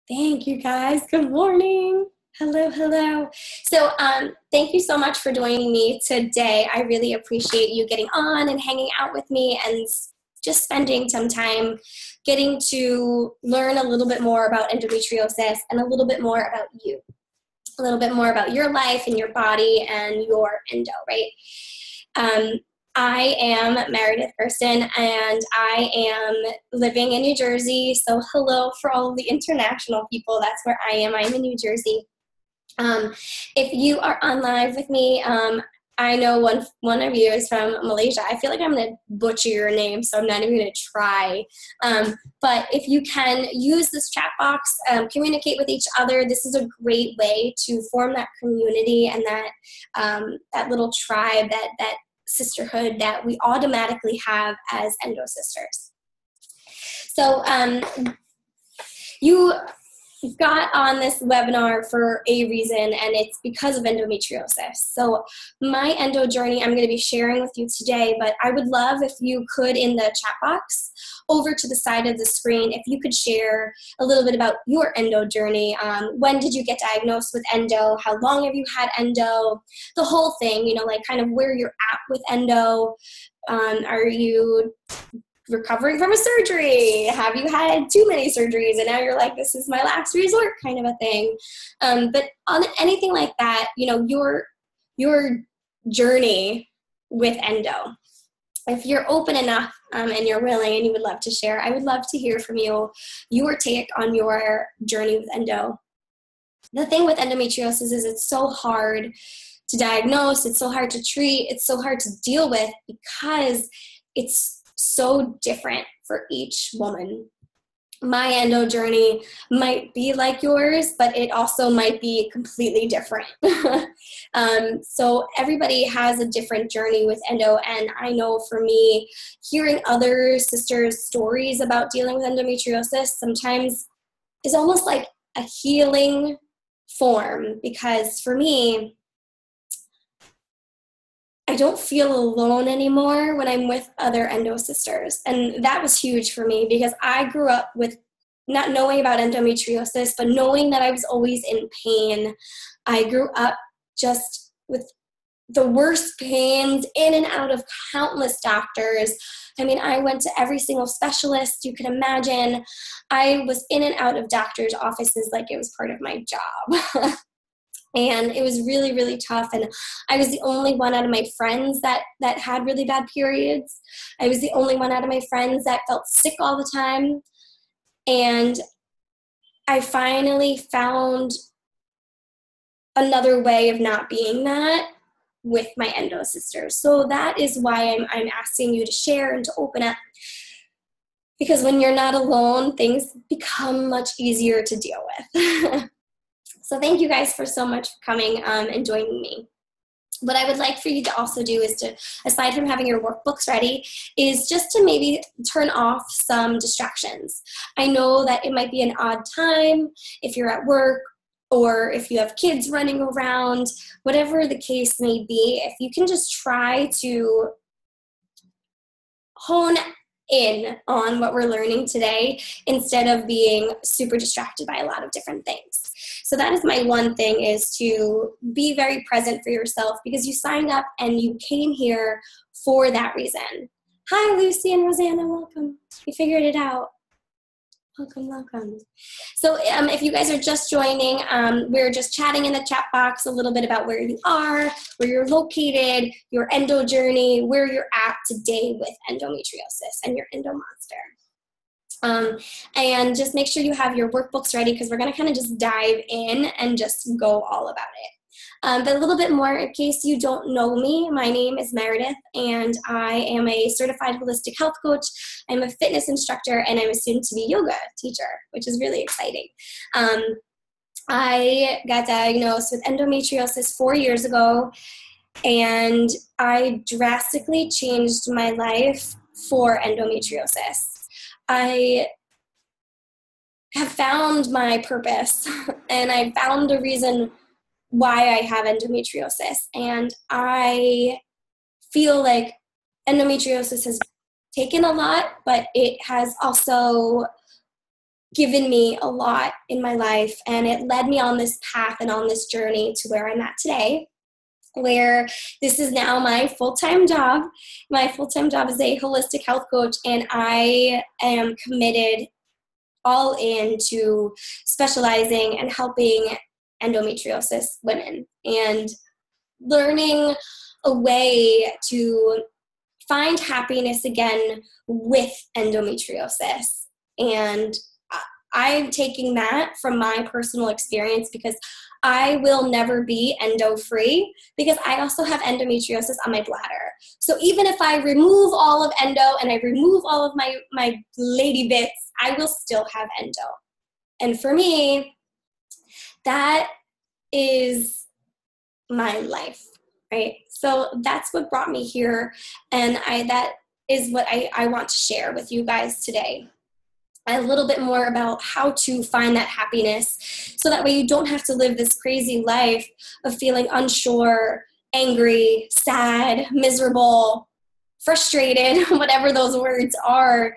Thank you guys. Good morning. Hello, hello. So thank you so much for joining me today. I really appreciate you getting on and hanging out with me and just spending some time getting to learn a little bit more about endometriosis and a little bit more about you, a little bit more about your life and your body and your endo, right? I am Meredith Gersten, and I am living in New Jersey. So hello for all of the international people. That's where I am. I'm in New Jersey. If you are on live with me, I know one of you is from Malaysia. I feel like I'm going to butcher your name, so I'm not even going to try. But if you can use this chat box, communicate with each other, this is a great way to form that community and that little tribe, that sisterhood that we automatically have as endo sisters. So you got on this webinar for a reason, and it's because of endometriosis. So my endo journey I'm going to be sharing with you today, but I would love if you could, in the chat box over to the side of the screen, if you could share a little bit about your endo journey. When did you get diagnosed with endo? How long have you had endo? The whole thing, like kind of where you're at with endo. Are you recovering from a surgery? Have you had too many surgeries and now you're like, this is my last resort kind of a thing? But on anything like that, your journey with endo, if you're open enough and you're willing and you would love to share, I would love to hear from you, your take on your journey with endo. The thing with endometriosis is it's so hard to diagnose, it's so hard to treat, it's so hard to deal with because it's so different for each woman. My endo journey might be like yours, but it also might be completely different. So everybody has a different journey with endo, and I know for me, hearing other sisters' stories about dealing with endometriosis sometimes is almost like a healing form, because for me, I don't feel alone anymore when I'm with other endo sisters. And that was huge for me because I grew up with not knowing about endometriosis, but knowing that I was always in pain. I grew up just with the worst pains, in and out of countless doctors. I mean, I went to every single specialist you could imagine. I was in and out of doctors' offices like it was part of my job. And it was really, really tough. And I was the only one out of my friends that had really bad periods. I was the only one out of my friends that felt sick all the time. And I finally found another way of not being that with my endo sisters. So that is why I'm asking you to share and to open up. Because when you're not alone, things become much easier to deal with. So thank you guys for so much for coming and joining me. What I would like for you to also do is to, aside from having your workbooks ready, is just to maybe turn off some distractions. I know that it might be an odd time if you're at work or if you have kids running around, whatever the case may be. If you can just try to hone in on what we're learning today instead of being super distracted by a lot of different things. So that is my one thing, is to be very present for yourself, because you signed up and you came here for that reason. Hi, Lucy and Rosanna, welcome. You figured it out. Welcome, welcome. So if you guys are just joining, we're just chatting in the chat box a little bit about where you are, where you're located, your endo journey, where you're at today with endometriosis and your endo monster. And just make sure you have your workbooks ready, because we're going to kind of just dive in and just go all about it. But a little bit more, in case you don't know me, my name is Meredith, and I am a certified holistic health coach. I'm a fitness instructor, and I'm a soon-to-be yoga teacher, which is really exciting. I got diagnosed with endometriosis 4 years ago, and I drastically changed my life for endometriosis. I have found my purpose, and I found a reason why I have endometriosis. And I feel like endometriosis has taken a lot, but it has also given me a lot in my life, and it led me on this path and on this journey to where I'm at today, where this is now my full-time job. My full-time job is a holistic health coach, and I am committed all in to specializing and helping endometriosis women and learning a way to find happiness again with endometriosis. And I'm taking that from my personal experience, because I will never be endo-free, because I also have endometriosis on my bladder. So even if I remove all of endo and I remove all of my lady bits, I will still have endo. And for me, that is my life, right? So that's what brought me here, and that is what I want to share with you guys today. A little bit more about how to find that happiness, so that way you don't have to live this crazy life of feeling unsure, angry, sad, miserable, frustrated, whatever those words are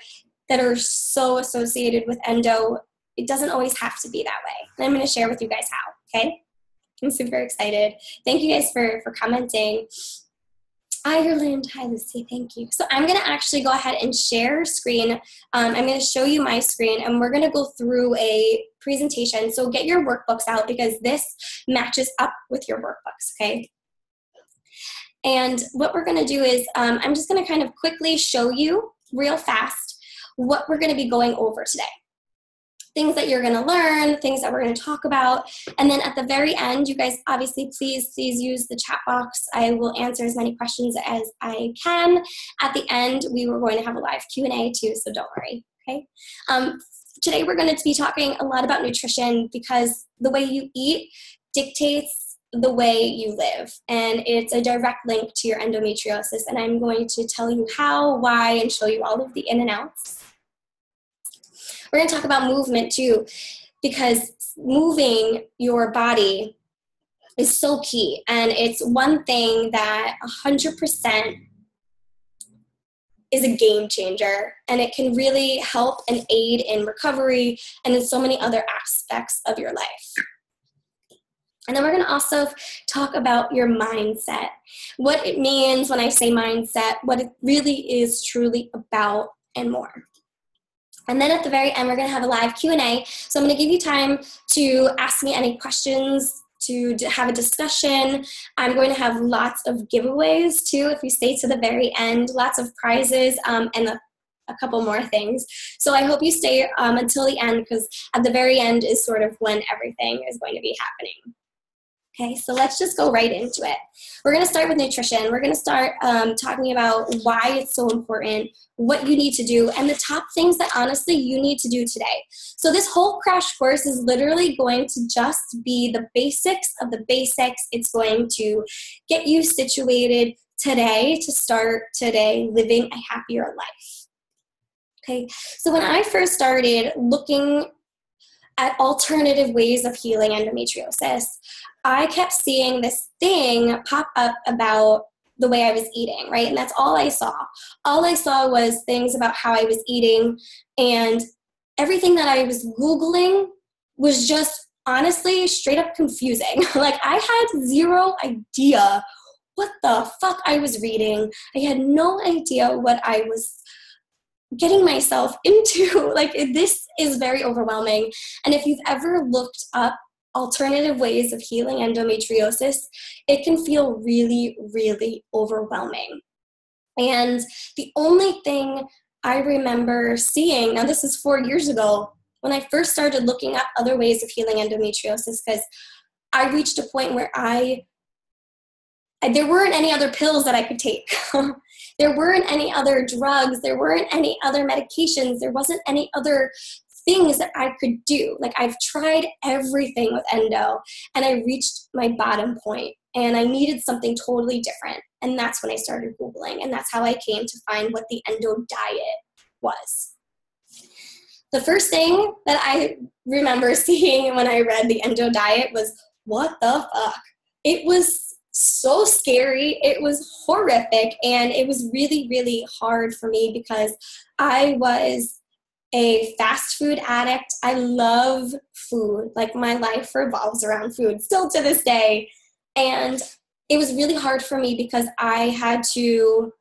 that are so associated with endo. It doesn't always have to be that way. And I'm going to share with you guys how, okay? I'm super excited. Thank you guys for commenting. Ireland, hi Lucy, thank you. So I'm going to actually go ahead and share screen. I'm going to show you my screen, and we're going to go through a presentation. So get your workbooks out, because this matches up with your workbooks, okay? And what we're going to do is I'm just going to kind of quickly show you real fast what we're going to be going over today. Things that you're going to learn, things that we're going to talk about. And then at the very end, you guys obviously please use the chat box. I will answer as many questions as I can. At the end, we were going to have a live Q&A too, so don't worry, okay? Today we're going to be talking a lot about nutrition, because the way you eat dictates the way you live, and it's a direct link to your endometriosis. And I'm going to tell you how, why, and show you all of the in and outs. We're going to talk about movement too, because moving your body is so key. And it's one thing that 100% is a game changer. And it can really help and aid in recovery and in so many other aspects of your life. And then we're going to also talk about your mindset, what it means when I say mindset, what it really is truly about, and more. And then at the very end, we're going to have a live Q&A. So I'm going to give you time to ask me any questions, to have a discussion. I'm going to have lots of giveaways too, if you stay to the very end, lots of prizes, and a couple more things. So I hope you stay until the end, because at the very end is sort of when everything is going to be happening. Okay, so let's just go right into it. We're going to start with nutrition. We're going to start talking about why it's so important, what you need to do, and the top things that honestly you need to do today. So this whole crash course is literally going to just be the basics of the basics. It's going to get you situated today to start today living a happier life. Okay, so when I first started looking at alternative ways of healing endometriosis, I kept seeing this thing pop up about the way I was eating, right? And that's all I saw. All I saw was things about how I was eating, and everything that I was Googling was just honestly straight up confusing. Like, I had zero idea what the fuck I was reading. I had no idea what I was getting myself into. Like, this is very overwhelming. And if you've ever looked up alternative ways of healing endometriosis, it can feel really, really overwhelming. And the only thing I remember seeing, now this is 4 years ago, when I first started looking up other ways of healing endometriosis, because I reached a point where there weren't any other pills that I could take. There weren't any other drugs. There weren't any other medications. There wasn't any other things that I could do. Like, I've tried everything with endo, and I reached my bottom point, and I needed something totally different. And that's when I started Googling, and that's how I came to find what the endo diet was. The first thing that I remember seeing when I read the endo diet was, what the fuck? It was so scary. It was horrific, and it was really, really hard for me, because I was a fast food addict. I love food. Like, my life revolves around food still to this day. And it was really hard for me because I had to,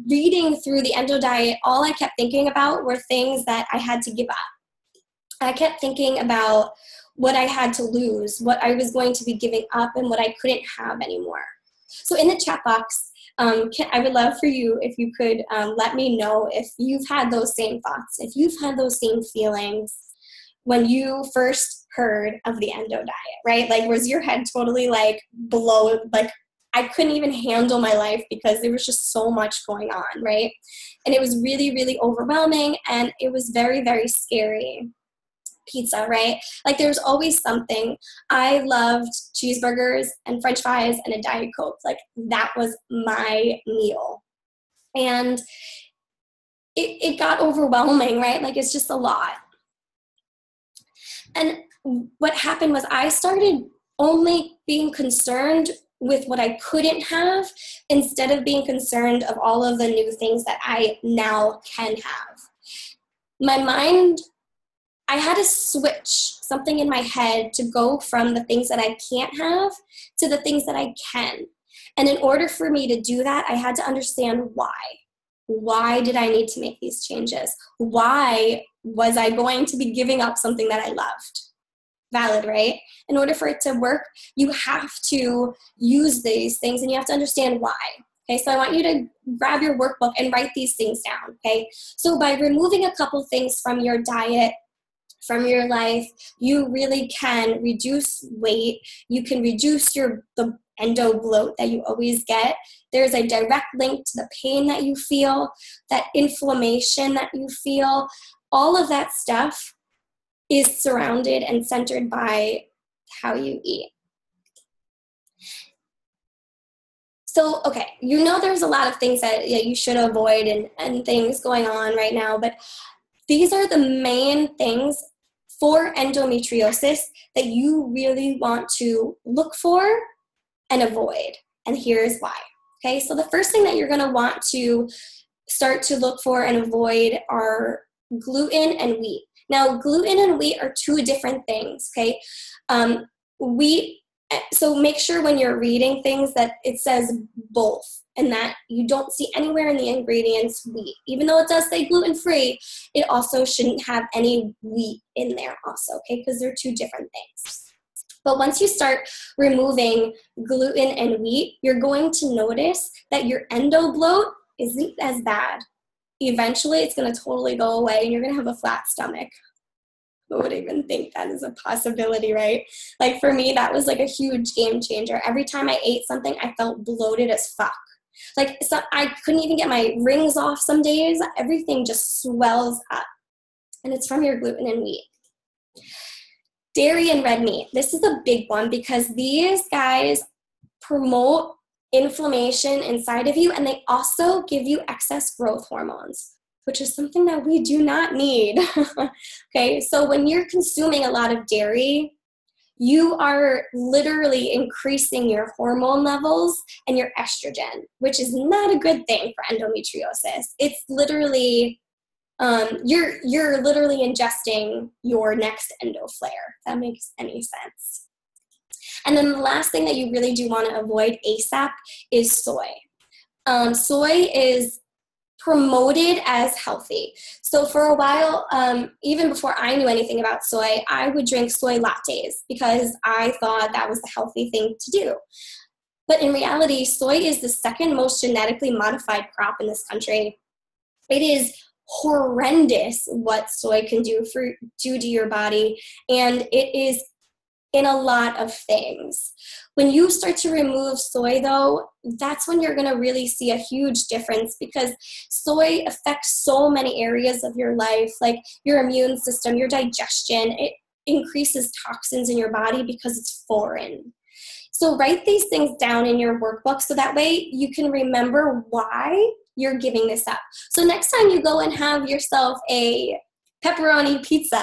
reading through the endo diet, all I kept thinking about were things that I had to give up. I kept thinking about what I had to lose, what I was going to be giving up, and what I couldn't have anymore. So in the chat box, I would love for you if you could let me know if you've had those same thoughts, if you've had those same feelings when you first heard of the endo diet, right? Like, was your head totally like blown? Like, I couldn't even handle my life because there was just so much going on, right? And it was really, really overwhelming, and it was very, very scary. Pizza, right? Like, there was always something. I loved cheeseburgers and French fries and a Diet Coke. Like, that was my meal. And it got overwhelming, right? Like, it's just a lot. And what happened was I started only being concerned with what I couldn't have instead of being concerned of all of the new things that I now can have. My mind, I had to switch something in my head to go from the things that I can't have to the things that I can. And in order for me to do that, I had to understand why. Why did I need to make these changes? Why was I going to be giving up something that I loved? Valid, right? In order for it to work, you have to use these things and you have to understand why. Okay, so I want you to grab your workbook and write these things down, okay? So by removing a couple things from your diet, from your life, you really can reduce weight. You can reduce the endo bloat that you always get. There's a direct link to the pain that you feel, that inflammation that you feel. All of that stuff is surrounded and centered by how you eat. So, okay, you know there's a lot of things that you should avoid and things going on right now, but these are the main things for endometriosis that you really want to look for and avoid. And here's why. Okay, so the first thing that you're going to want to start to look for and avoid are gluten and wheat. Now, gluten and wheat are two different things, okay? Wheat, so make sure when you're reading things that it says both and that you don't see anywhere in the ingredients wheat. Even though it does say gluten-free, it also shouldn't have any wheat in there also, okay? Because they're two different things. But once you start removing gluten and wheat, you're going to notice that your endo bloat isn't as bad. Eventually, it's going to totally go away and you're going to have a flat stomach. Who would even think that is a possibility, right? Like, for me, that was like a huge game changer. Every time I ate something, I felt bloated as fuck. Like, so I couldn't even get my rings off some days. Everything just swells up. And it's from your gluten and wheat. Dairy and red meat. This is a big one because these guys promote inflammation inside of you, and they also give you excess growth hormones, which is something that we do not need. Okay, so when you're consuming a lot of dairy, you are literally increasing your hormone levels and your estrogen, which is not a good thing for endometriosis. It's literally, you're literally ingesting your next endo flare, if that makes any sense. And then the last thing that you really do want to avoid ASAP is soy. Soy is promoted as healthy. So for a while, even before I knew anything about soy, I would drink soy lattes because I thought that was the healthy thing to do. But in reality, soy is the second most genetically modified crop in this country. It is horrendous what soy can do to your body, and it is in a lot of things. When you start to remove soy, though, that's when you're going to really see a huge difference because soy affects so many areas of your life, like your immune system, your digestion. It increases toxins in your body because it's foreign. So write these things down in your workbook so that way you can remember why you're giving this up. So next time you go and have yourself a pepperoni pizza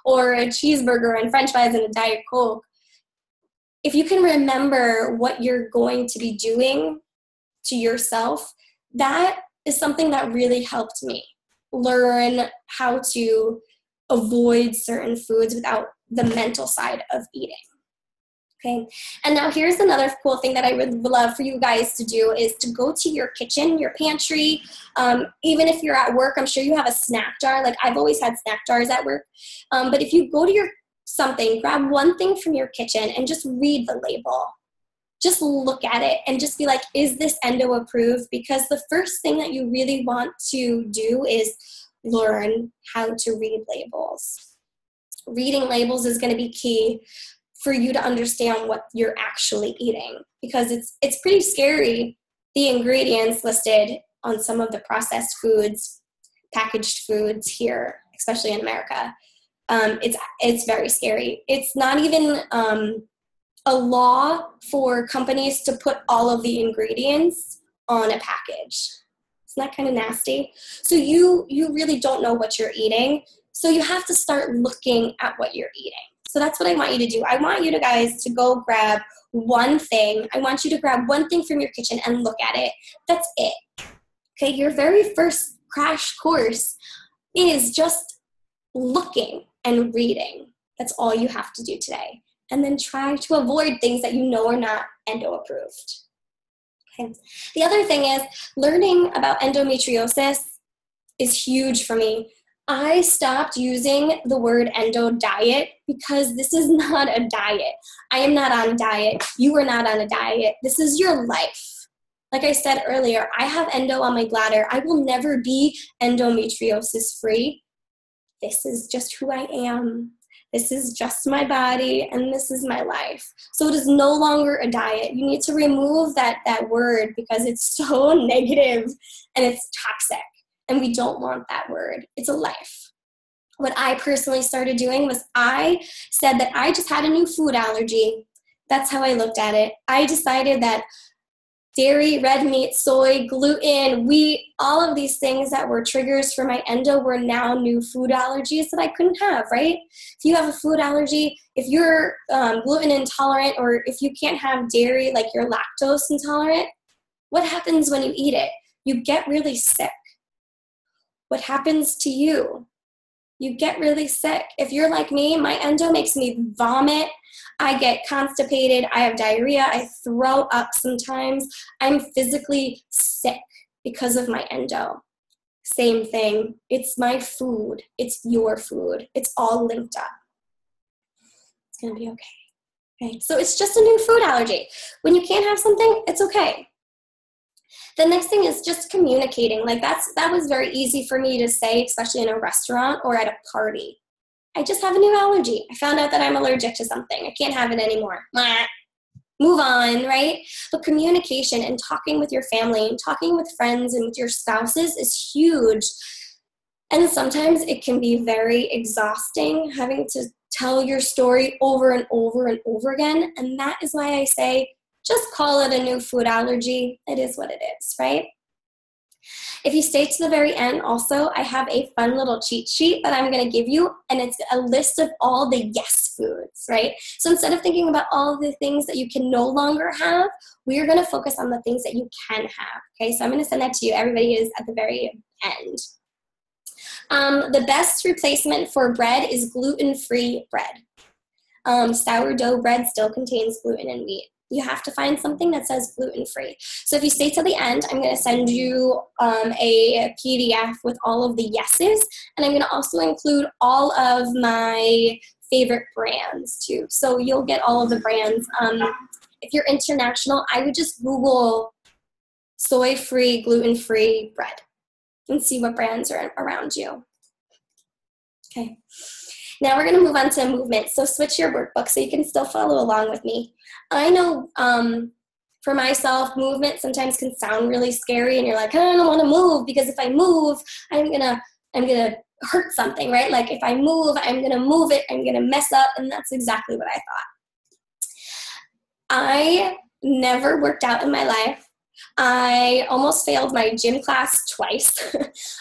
or a cheeseburger and French fries and a Diet Coke, if you can remember what you're going to be doing to yourself, that is something that really helped me. learn how to avoid certain foods without the mental side of eating. Okay, and now here's another cool thing that I would love for you guys to do is to go to your kitchen, your pantry. Even if you're at work, I'm sure you have a snack jar. Like I've always had snack jars at work. But if you go to your something, grab one thing from your kitchen and just read the label. Just look at it and just be like, is this endo approved? Because the first thing that you really want to do is learn how to read labels. Reading labels is going to be key for you to understand what you're actually eating, because it's pretty scary, the ingredients listed on some of the processed foods, packaged foods here, especially in America. It's very scary. It's not even a law for companies to put all of the ingredients on a package. Isn't that kind of nasty? So you really don't know what you're eating. So you have to start looking at what you're eating. So that's what I want you to do. I want you guys to go grab one thing. I want you to grab one thing from your kitchen and look at it. That's it. Okay, your very first crash course is just looking and reading. That's all you have to do today. And then try to avoid things that you know are not endo approved. Okay. The other thing is learning about endometriosis is huge for me. I stopped using the word endo diet because this is not a diet. I am not on a diet. You are not on a diet. This is your life. Like I said earlier, I have endo on my bladder. I will never be endometriosis free. This is just who I am. This is just my body, and this is my life. So it is no longer a diet. You need to remove that word because it's so negative and it's toxic. And we don't want that word. It's a life. What I personally started doing was I said that I just had a new food allergy. That's how I looked at it. I decided that dairy, red meat, soy, gluten, wheat, all of these things that were triggers for my endo were now new food allergies that I couldn't have, right? If you have a food allergy, if you're gluten intolerant, or if you can't have dairy, like you're lactose intolerant, what happens when you eat it? You get really sick. What happens to you? You get really sick. If you're like me, my endo makes me vomit. I get constipated. I have diarrhea. I throw up sometimes. I'm physically sick because of my endo. Same thing. It's my food. It's your food. It's all linked up. It's going to be okay. Okay. So it's just a new food allergy. When you can't have something, it's okay. The next thing is just communicating. Like that was very easy for me to say, especially in a restaurant or at a party. I just have a new allergy. I found out that I'm allergic to something. I can't have it anymore. Move on, right? But communication and talking with your family and talking with friends and with your spouses is huge. And sometimes it can be very exhausting having to tell your story over and over and over again. And that is why I say, just call it a new food allergy. It is what it is, right? If you stay to the very end, also, I have a fun little cheat sheet that I'm going to give you, and it's a list of all the yes foods, right? So instead of thinking about all the things that you can no longer have, we are going to focus on the things that you can have, okay? So I'm going to send that to you. Everybody is at the very end. The best replacement for bread is gluten-free bread. Sourdough bread still contains gluten and wheat. You have to find something that says gluten-free. So if you stay till the end, I'm going to send you a PDF with all of the yeses, and I'm going to also include all of my favorite brands too. So you'll get all of the brands. If you're international, I would just Google soy-free, gluten-free bread and see what brands are around you. Okay. Now we're going to move on to movement. So switch your workbook so you can still follow along with me. I know for myself, movement sometimes can sound really scary, and you're like, I don't want to move because if I move, I'm gonna hurt something, right? Like if I move, I'm gonna move it, I'm gonna mess up, and that's exactly what I thought. I never worked out in my life. I almost failed my gym class twice.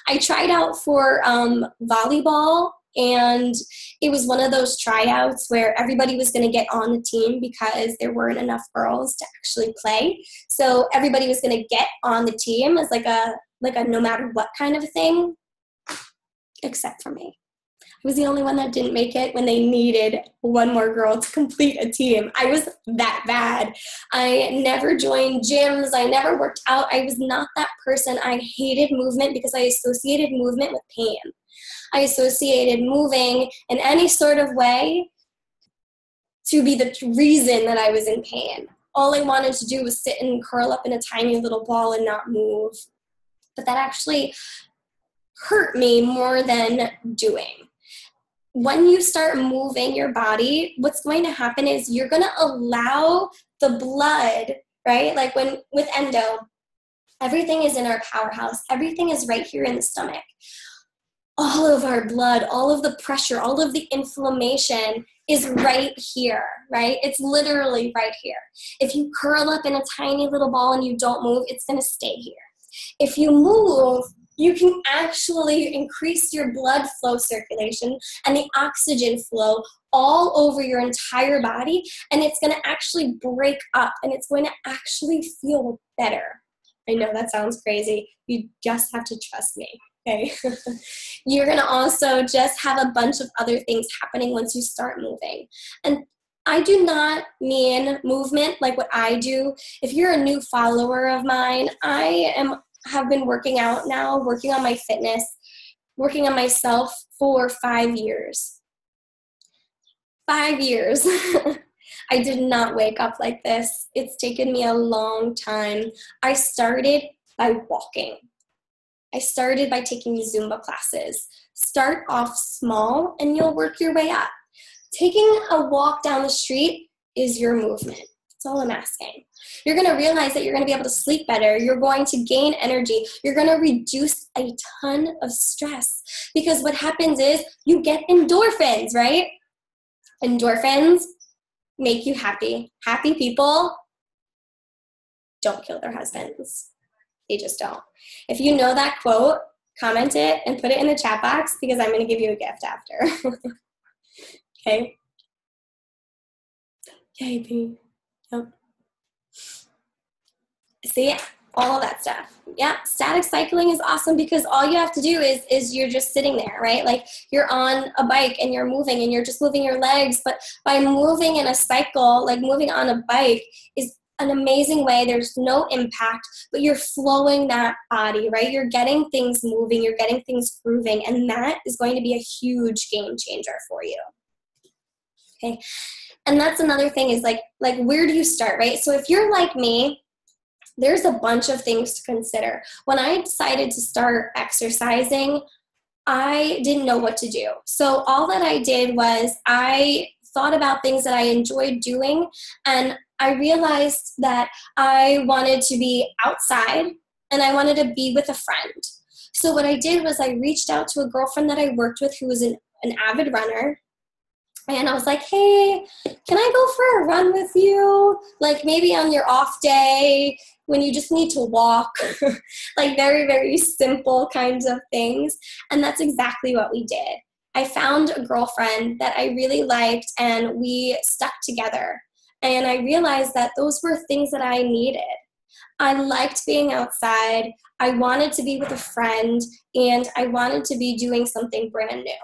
I tried out for volleyball, and it was one of those tryouts where everybody was going to get on the team because there weren't enough girls to actually play. So everybody was going to get on the team as like a no matter what kind of thing. except for me. I was the only one that didn't make it when they needed one more girl to complete a team. I was that bad. I never joined gyms. I never worked out. I was not that person. I hated movement because I associated movement with pain. I associated moving in any sort of way to be the reason that I was in pain. All I wanted to do was sit and curl up in a tiny little ball and not move. But that actually hurt me more than doing. When you start moving your body, what's going to happen is you're going to allow the blood, right? Like with endo, everything is in our powerhouse. Everything is right here in the stomach. All of our blood, all of the pressure, all of the inflammation is right here, right? It's literally right here. If you curl up in a tiny little ball and you don't move, it's going to stay here. If you move, you can actually increase your blood flow circulation and the oxygen flow all over your entire body, and it's going to actually break up, and it's going to actually feel better. I know that sounds crazy. You just have to trust me, okay? You're going to also just have a bunch of other things happening once you start moving. And I do not mean movement like what I do. If you're a new follower of mine, have been working out now, working on my fitness, working on myself for 5 years. 5 years. I did not wake up like this. It's taken me a long time. I started by walking. I started by taking Zumba classes. Start off small and you'll work your way up. Taking a walk down the street is your movement. That's all I'm asking. You're going to realize that you're going to be able to sleep better. You're going to gain energy. You're going to reduce a ton of stress, because what happens is you get endorphins, right? Endorphins make you happy. Happy people don't kill their husbands. They just don't. If you know that quote, comment it and put it in the chat box, because I'm going to give you a gift after. Okay? Yay, B. Yep. See, all of that stuff. Yeah, static cycling is awesome because all you have to do is you're just sitting there, right? Like you're on a bike and you're moving and you're just moving your legs. But by moving in a cycle, like moving on a bike is an amazing way. There's no impact, but you're flowing that body, right? You're getting things moving, you're getting things grooving, and that is going to be a huge game changer for you. Okay. And that's another thing is like where do you start, right? So if you're like me, there's a bunch of things to consider. When I decided to start exercising, I didn't know what to do. So all that I did was I thought about things that I enjoyed doing, and I realized that I wanted to be outside and I wanted to be with a friend. So what I did was I reached out to a girlfriend that I worked with who was an avid runner. And I was like, hey, can I go for a run with you? Like maybe on your off day when you just need to walk, like very, very simple kinds of things. And that's exactly what we did. I found a girlfriend that I really liked and we stuck together. And I realized that those were things that I needed. I liked being outside. I wanted to be with a friend, and I wanted to be doing something brand new.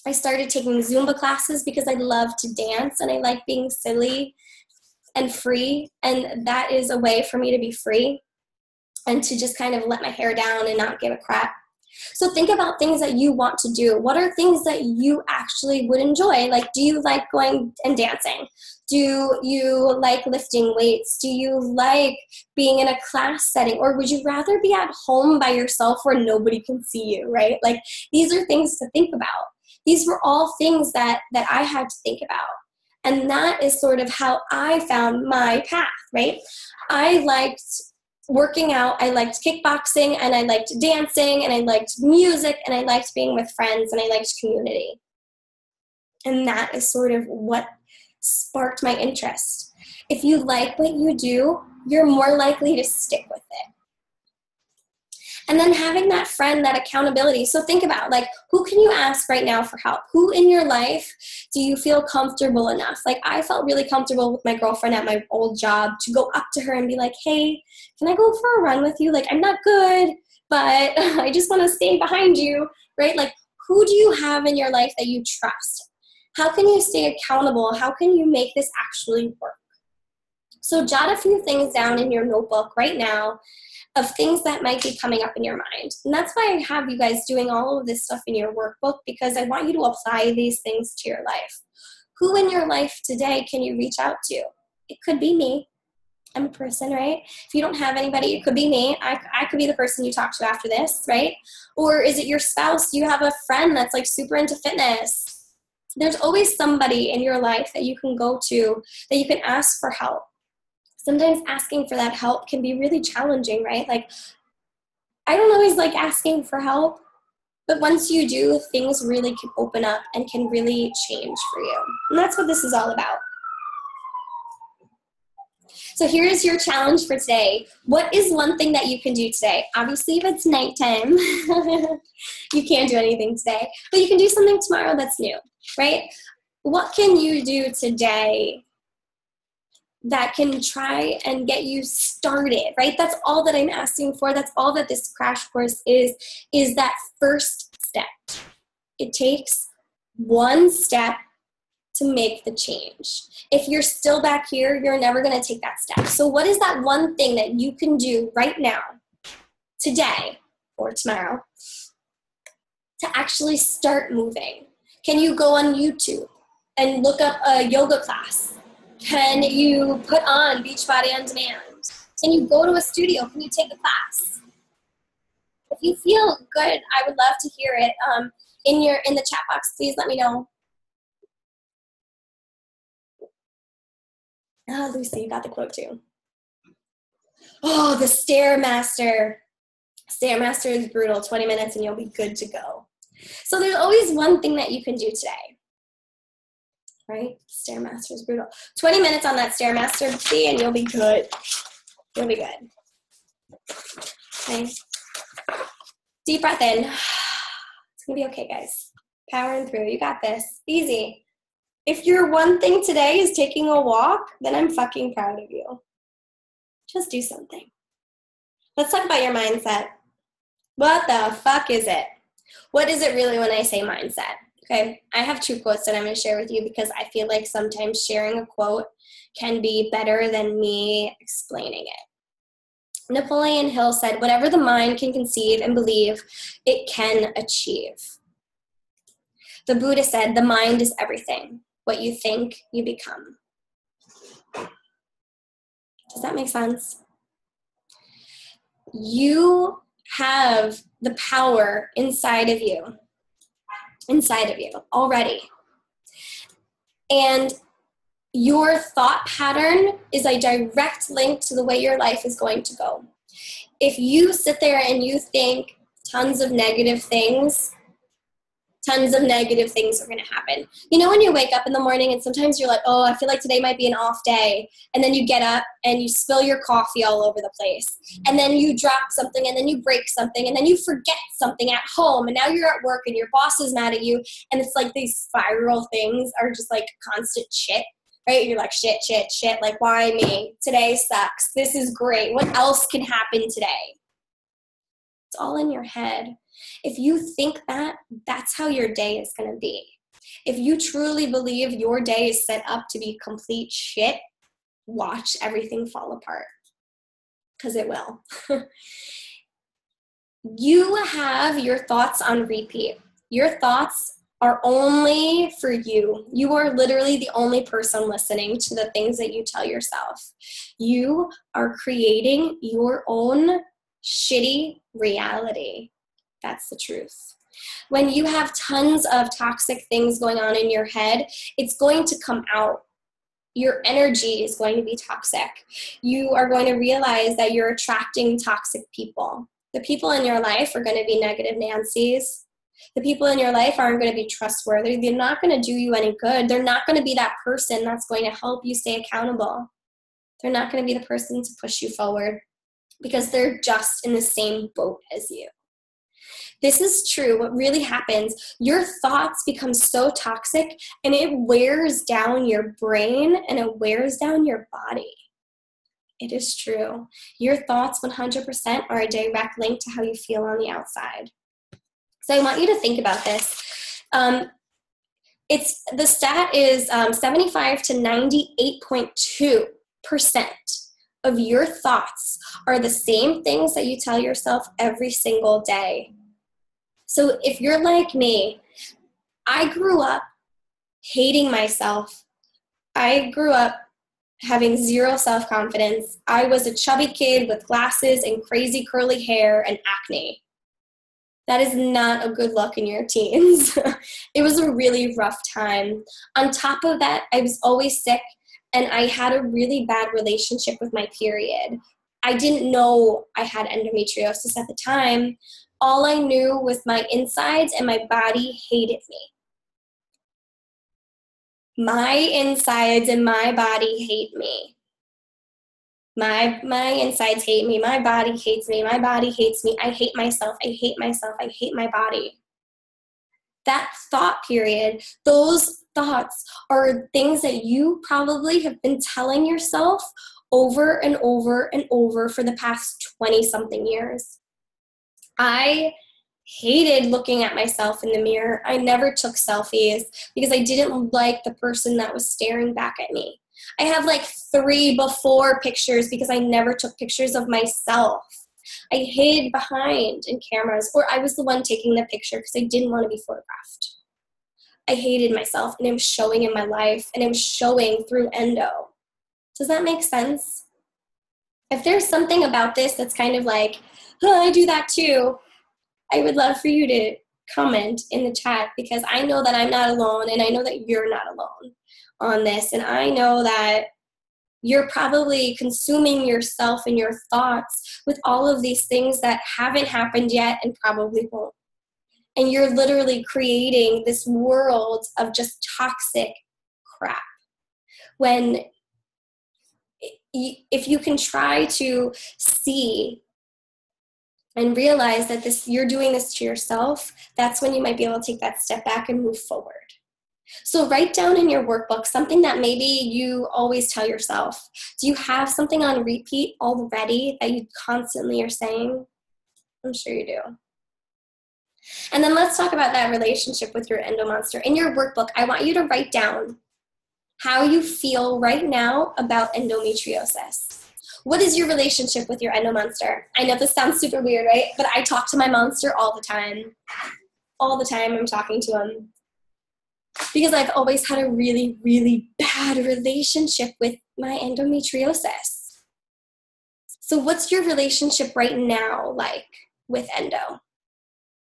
I started taking Zumba classes because I love to dance and I like being silly and free. And that is a way for me to be free and to just kind of let my hair down and not give a crap. So think about things that you want to do. What are things that you actually would enjoy? Like, do you like going and dancing? Do you like lifting weights? Do you like being in a class setting? Or would you rather be at home by yourself where nobody can see you, right? Like, these are things to think about. These were all things that I had to think about. And that is sort of how I found my path, right? I liked working out, I liked kickboxing, and I liked dancing, and I liked music, and I liked being with friends, and I liked community. And that is sort of what sparked my interest. If you like what you do, you're more likely to stick with it. And then having that friend, that accountability. So think about, like, who can you ask right now for help? Who in your life do you feel comfortable enough? Like, I felt really comfortable with my girlfriend at my old job to go up to her and be like, hey, can I go for a run with you? Like, I'm not good, but I just want to stay behind you, right? Like, Who do you have in your life that you trust? How can you stay accountable? How can you make this actually work? So jot a few things down in your notebook right now of things that might be coming up in your mind. And that's why I have you guys doing all of this stuff in your workbook, because I want you to apply these things to your life. Who in your life today can you reach out to? It could be me. I'm a person, right? If you don't have anybody, it could be me. I could be the person you talk to after this, right? Or is it your spouse? Do you have a friend that's like super into fitness? There's always somebody in your life that you can go to, that you can ask for help. Sometimes asking for that help can be really challenging, right? Like, I don't always like asking for help, but once you do, things really can open up and can really change for you. And that's what this is all about. So here is your challenge for today. What is one thing that you can do today? Obviously, if it's nighttime, you can't do anything today, but you can do something tomorrow that's new, right? What can you do today that can try and get you started, right? That's all that I'm asking for. That's all that this crash course is that first step. It takes one step to make the change. If you're still back here, you're never going to take that step. So what is that one thing that you can do right now, today, or tomorrow, to actually start moving? Can you go on YouTube and look up a yoga class? Can you put on Beachbody on Demand? Can you go to a studio? Can you take a class? If you feel good, I would love to hear it. In the chat box, please let me know. Ah, Lucy, you got the quote too. Oh, the Stairmaster. Stairmaster is brutal. 20 minutes and you'll be good to go. So there's always one thing that you can do today. Right? Stairmaster is brutal. 20 minutes on that Stairmaster, see, and you'll be good. You'll be good. Okay. Deep breath in. It's going to be okay, guys. Powering through. You got this. Easy. If your one thing today is taking a walk, then I'm fucking proud of you. Just do something. Let's talk about your mindset. What the fuck is it? What is it really when I say mindset? Okay, I have two quotes that I'm going to share with you because I feel like sometimes sharing a quote can be better than me explaining it. Napoleon Hill said, "Whatever the mind can conceive and believe, it can achieve." The Buddha said, "The mind is everything. What you think, you become." Does that make sense? You have the power inside of you already. And your thought pattern is a direct link to the way your life is going to go. If you sit there and you think tons of negative things are going to happen. You know, when you wake up in the morning and sometimes you're like, oh, I feel like today might be an off day. And then you get up and you spill your coffee all over the place. And then you drop something and then you break something and then you forget something at home. And now you're at work and your boss is mad at you. And it's like these spiral things are just like constant shit, right? You're like, shit. Like, why me? Today sucks. This is great. What else can happen today? It's all in your head. If you think that, that's how your day is going to be. If you truly believe your day is set up to be complete shit, watch everything fall apart. Because it will. You have your thoughts on repeat. Your thoughts are only for you. You are literally the only person listening to the things that you tell yourself. You are creating your own shitty reality. That's the truth. When you have tons of toxic things going on in your head, it's going to come out. Your energy is going to be toxic. You are going to realize that you're attracting toxic people. The people in your life are going to be negative Nancy's. The people in your life aren't going to be trustworthy. They're not going to do you any good. They're not going to be that person that's going to help you stay accountable. They're not going to be the person to push you forward because they're just in the same boat as you. This is true. What really happens, your thoughts become so toxic and it wears down your brain and it wears down your body. It is true. Your thoughts 100% are a direct link to how you feel on the outside. So I want you to think about this. The stat is 75 to 98.2% of your thoughts are the same things that you tell yourself every single day. So if you're like me, I grew up hating myself. I grew up having zero self-confidence. I was a chubby kid with glasses and crazy curly hair and acne. That is not a good look in your teens. It was a really rough time. On top of that, I was always sick, and I had a really bad relationship with my period. I didn't know I had endometriosis at the time. All I knew was my insides and my body hated me. My insides and my body hate me. My insides hate me. My body hates me. My body hates me. I hate myself. I hate myself. I hate my body. That thought period, those thoughts are things that you probably have been telling yourself over and over and over for the past 20-something years. I hated looking at myself in the mirror. I never took selfies because I didn't like the person that was staring back at me. I have like 3 before pictures because I never took pictures of myself. I hid behind in cameras, or I was the one taking the picture because I didn't want to be photographed. I hated myself, and it was showing in my life, and it was showing through endo. Does that make sense? If there's something about this that's kind of like, oh, I do that too, I would love for you to comment in the chat, because I know that I'm not alone, and I know that you're not alone on this. And I know that you're probably consuming yourself and your thoughts with all of these things that haven't happened yet and probably won't. And you're literally creating this world of just toxic crap. When if you can try to see and realize that you're doing this to yourself, that's when you might be able to take that step back and move forward. So write down in your workbook something that maybe you always tell yourself. Do you have something on repeat already that you constantly are saying? I'm sure you do. And then let's talk about that relationship with your endo monster. In your workbook, I want you to write down how you feel right now about endometriosis. What is your relationship with your endo monster? I know this sounds super weird, right? But I talk to my monster all the time. All the time I'm talking to him. Because I've always had a really, really bad relationship with my endometriosis. So what's your relationship right now like with endo?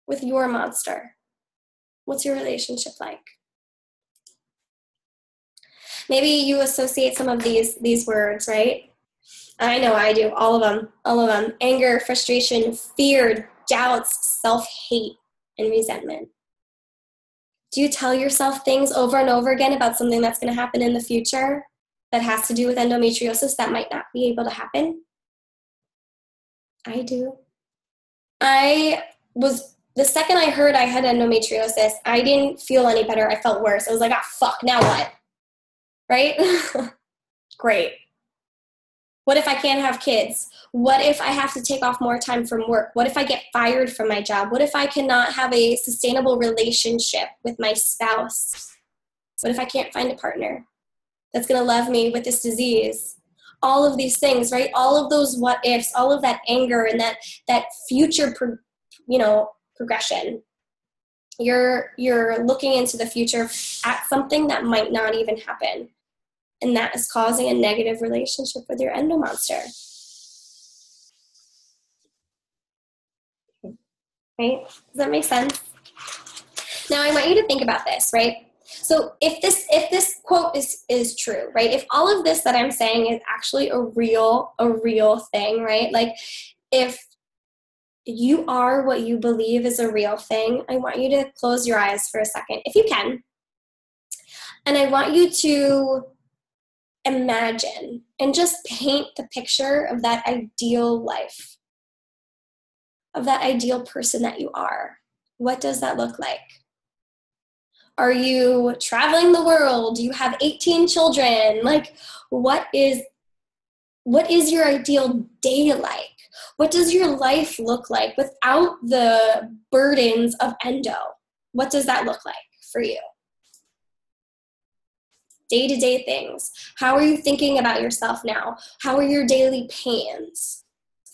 With your monster? What's your relationship like? Maybe you associate some of these words, right? I know I do, all of them. Anger, frustration, fear, doubts, self-hate, and resentment. Do you tell yourself things over and over again about something that's going to happen in the future that has to do with endometriosis that might not be able to happen? I do. The second I heard I had endometriosis, I didn't feel any better. I felt worse. I was like, fuck, now what? Right? Great. What if I can't have kids? What if I have to take off more time from work? What if I get fired from my job? What if I cannot have a sustainable relationship with my spouse? What if I can't find a partner that's going to love me with this disease? All of these things, right? All of those what ifs, all of that anger and that future, progression. You're looking into the future at something that might not even happen. And that is causing a negative relationship with your endo monster. Right? Does that make sense? Now I want you to think about this, right? So if this quote is true, right? If all of this that I'm saying is actually a real thing, right? Like if you are what you believe is a real thing, I want you to close your eyes for a second, if you can. And I want you to imagine and just paint the picture of that ideal life, of that ideal person that you are. What does that look like? Are you traveling the world? Do you have 18 children? Like, what is your ideal day like? What does your life look like without the burdens of endo? What does that look like for you? Day-to-day things. How are you thinking about yourself now? How are your daily pains?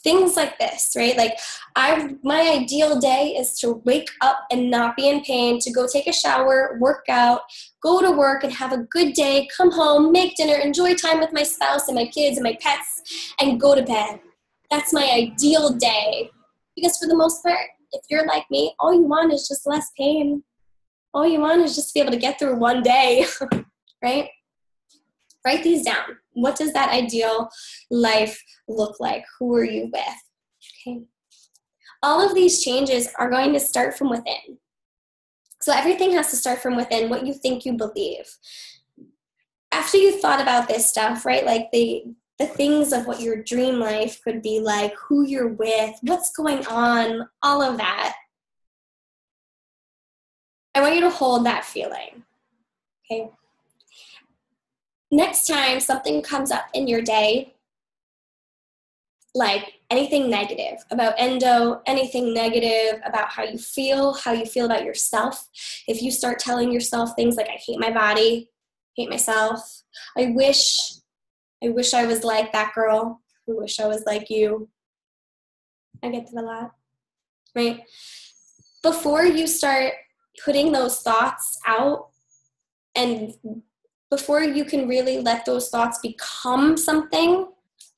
Things like this, right? Like my ideal day is to wake up and not be in pain, to go take a shower, work out, go to work and have a good day, come home, make dinner, enjoy time with my spouse and my kids and my pets, and go to bed. That's my ideal day. Because for the most part, if you're like me, all you want is just less pain. All you want is just to be able to get through one day, right? Write these down. What does that ideal life look like? Who are you with? Okay. All of these changes are going to start from within. So everything has to start from within, what you think you believe. After you thought about this stuff, right, like the things of what your dream life could be like, who you're with, what's going on, all of that, I want you to hold that feeling, okay? Next time something comes up in your day, like anything negative about endo, anything negative about how you feel about yourself, if you start telling yourself things like, I hate my body, hate myself, I wish I was like that girl, I wish I was like you. I get that a lot, right? Before you start putting those thoughts out, and before you can really let those thoughts become something,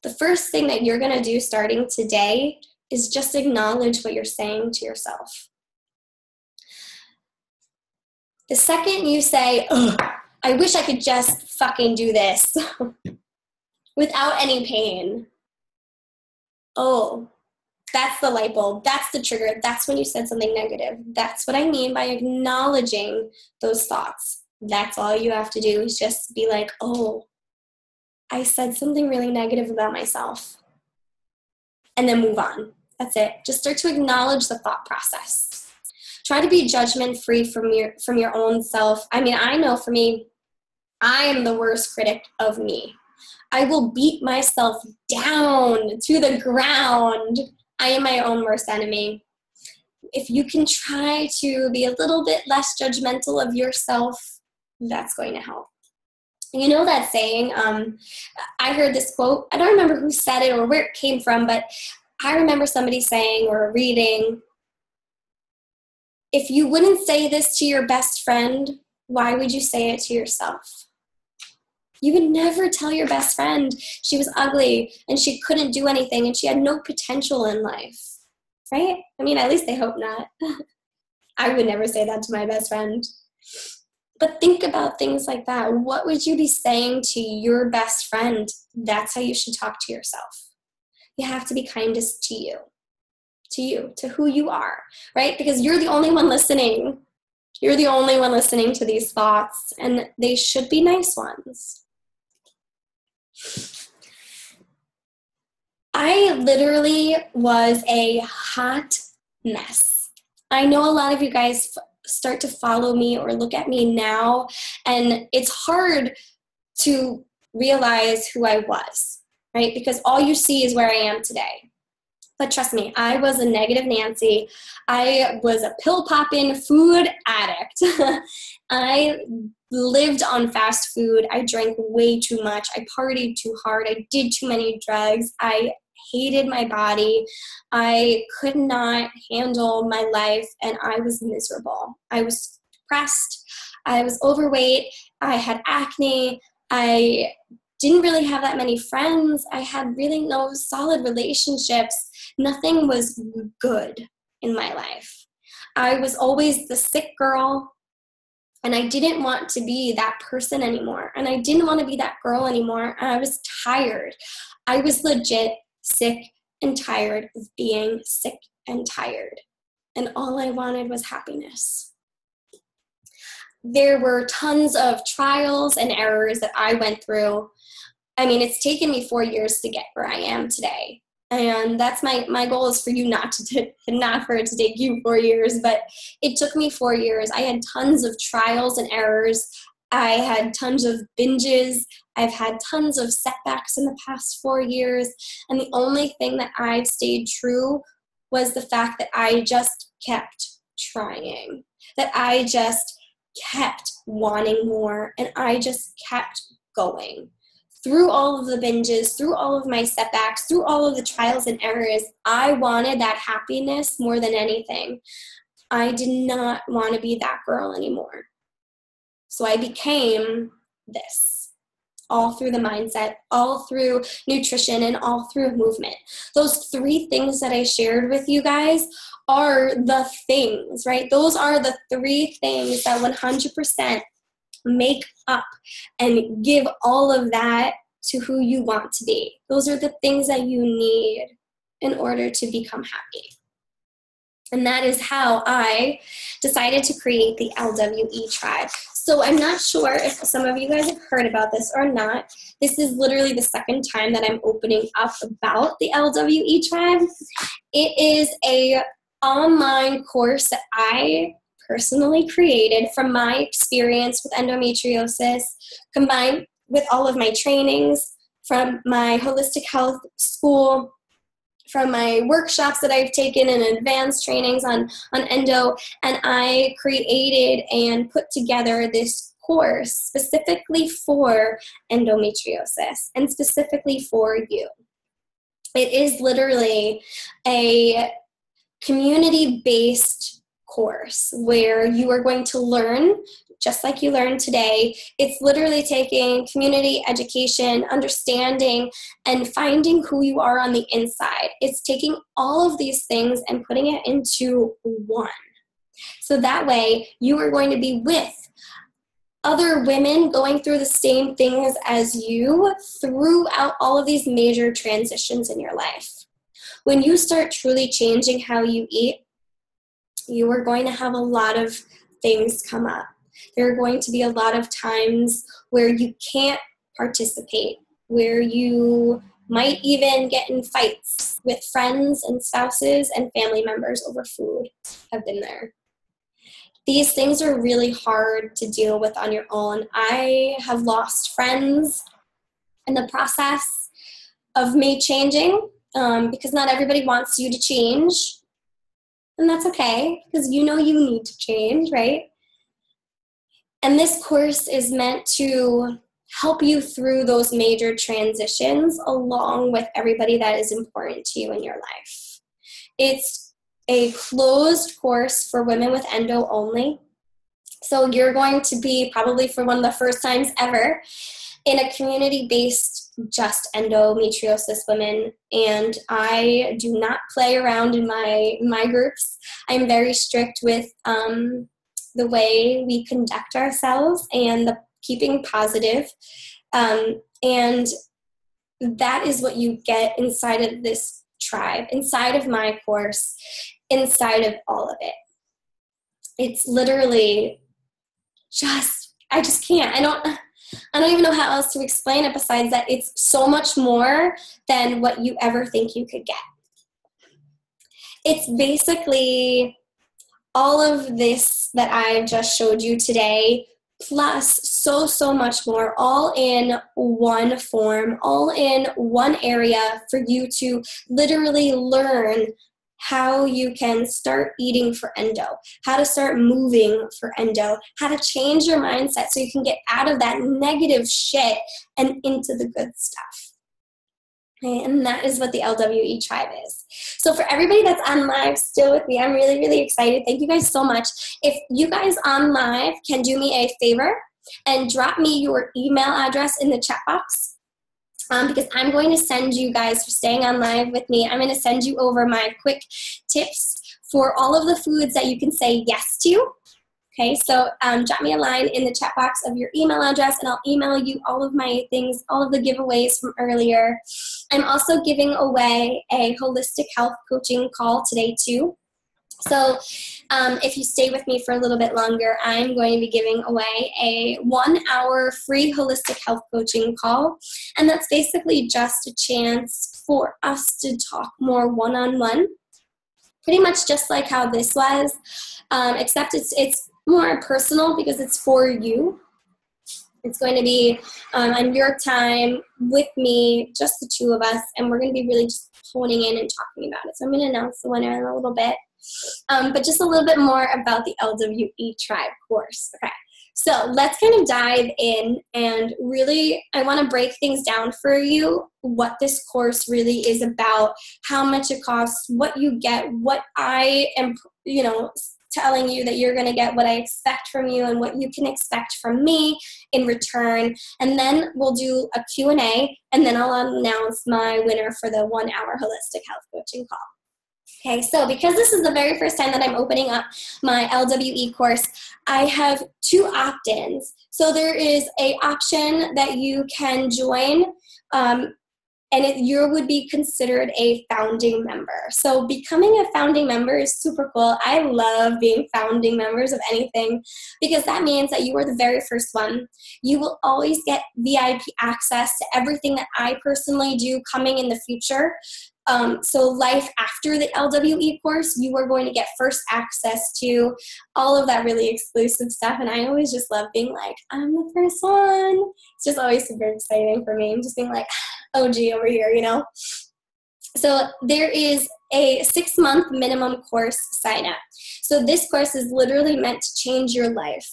the first thing that you're going to do starting today is just acknowledge what you're saying to yourself. The second you say, I wish I could just fucking do this without any pain. Oh, that's the light bulb. That's the trigger. That's when you said something negative. That's what I mean by acknowledging those thoughts. That's all you have to do is just be like, oh, I said something really negative about myself. And then move on. That's it. Just start to acknowledge the thought process. Try to be judgment-free from your own self. I mean, I know for me, I am the worst critic of me. I will beat myself down to the ground. I am my own worst enemy. If you can try to be a little bit less judgmental of yourself, that's going to help. You know that saying, I heard this quote, I don't remember who said it or where it came from, but I remember somebody saying or reading, if you wouldn't say this to your best friend, why would you say it to yourself? You would never tell your best friend she was ugly and she couldn't do anything and she had no potential in life, right? I mean, at least I hope not. I would never say that to my best friend. But think about things like that. What would you be saying to your best friend? That's how you should talk to yourself. You have to be kindest to you, to who you are, right? Because you're the only one listening. You're the only one listening to these thoughts, and they should be nice ones. I literally was a hot mess. I know a lot of you guys start to follow me or look at me now, and it's hard to realize who I was, right? Because all you see is where I am today. But trust me, I was a negative Nancy. I was a pill-popping food addict. I lived on fast food. I drank way too much. I partied too hard. I did too many drugs. I hated my body. I could not handle my life, and I was miserable. I was depressed. I was overweight. I had acne. I didn't really have that many friends. I had really no solid relationships. Nothing was good in my life. I was always the sick girl, and I didn't want to be that person anymore. And I didn't want to be that girl anymore. And I was tired. I was legit sick and tired of being sick and tired. And all I wanted was happiness. There were tons of trials and errors that I went through. I mean, it's taken me 4 years to get where I am today. And that's my goal is for you not for it to take you 4 years, but it took me 4 years. I had tons of trials and errors. I had tons of binges. I've had tons of setbacks in the past 4 years. And the only thing that I've stayed true was the fact that I just kept trying, that I just kept wanting more, and I just kept going. Through all of the binges, through all of my setbacks, through all of the trials and errors, I wanted that happiness more than anything. I did not want to be that girl anymore. So I became this, all through the mindset, all through nutrition, and all through movement. Those 3 things that I shared with you guys are the things, right? Those are the 3 things that 100% make up and give all of that to who you want to be. Those are the things that you need in order to become happy. And that is how I decided to create the LWE tribe. So I'm not sure if some of you guys have heard about this or not. This is literally the second time that I'm opening up about the LWE tribe. It is a online course that I personally created from my experience with endometriosis, combined with all of my trainings from my holistic health school, from my workshops that I've taken and advanced trainings on endo, and I created and put together this course specifically for endometriosis and specifically for you. It is literally a community-based course where you are going to learn just like you learned today. It's literally taking community education, understanding, and finding who you are on the inside. It's taking all of these things and putting it into one. So that way you are going to be with other women going through the same things as you throughout all of these major transitions in your life. When you start truly changing how you eat, you are going to have a lot of things come up. There are going to be a lot of times where you can't participate, where you might even get in fights with friends and spouses and family members over food. I've been there. These things are really hard to deal with on your own. I have lost friends in the process of me changing because not everybody wants you to change. And that's okay, because you know you need to change, right? And this course is meant to help you through those major transitions along with everybody that is important to you in your life. It's a closed course for women with endo only. So you're going to be probably for one of the first times ever in a community-based just endometriosis women, and I do not play around in my groups. I'm very strict with the way we conduct ourselves and the keeping positive, and that is what you get inside of this tribe, inside of my course, inside of all of it. It's literally just, I just can't. I don't even know how else to explain it besides that it's so much more than what you ever think you could get. It's basically all of this that I've just showed you today, plus so much more, all in one form, all in one area for you to literally learn how you can start eating for endo, how to start moving for endo, how to change your mindset so you can get out of that negative shit and into the good stuff. Okay, and that is what the LWE tribe is. So for everybody that's on live still with me, I'm really, really excited. Thank you guys so much. If you guys on live can do me a favor and drop me your email address in the chat box, because I'm going to send you guys, for staying on live with me, I'm going to send you over my quick tips for all of the foods that you can say yes to. Okay, so drop me a line in the chat box of your email address, and I'll email you all of my things, all of the giveaways from earlier. I'm also giving away a holistic health coaching call today too. So if you stay with me for a little bit longer, I'm going to be giving away a 1-hour free holistic health coaching call. And that's basically just a chance for us to talk more one-on-one, pretty much just like how this was, except it's more personal because it's for you. It's going to be on your time with me, just the two of us, and we're going to be really just honing in and talking about it. So I'm going to announce the winner in a little bit. But just a little bit more about the LWE Tribe course. Okay, so let's kind of dive in, and really I want to break things down for you, what this course really is about, how much it costs, what you get, what I am, telling you that you're going to get, what I expect from you, and what you can expect from me in return. And then we'll do a Q&A, and then I'll announce my winner for the 1-hour holistic health coaching call. Okay, so because this is the very first time that I'm opening up my LWE course, I have 2 opt-ins. So there is an option that you can join, and you would be considered a founding member. So becoming a founding member is super cool. I love being founding members of anything, because that means that you are the very first one. You will always get VIP access to everything that I personally do coming in the future. So life after the LWE course, you are going to get first access to all of that really exclusive stuff. And I always just love being like, I'm the first one. It's just always super exciting for me. I'm just being like, OG over here, So there is a 6-month minimum course sign up. So this course is literally meant to change your life.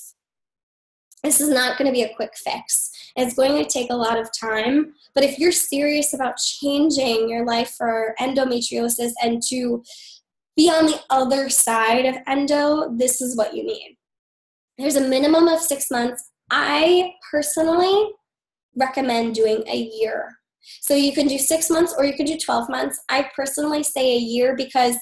This is not going to be a quick fix. It's going to take a lot of time. But if you're serious about changing your life for endometriosis and to be on the other side of endo, this is what you need. There's a minimum of 6 months. I personally recommend doing a year. So you can do 6 months or you can do 12 months. I personally say a year, because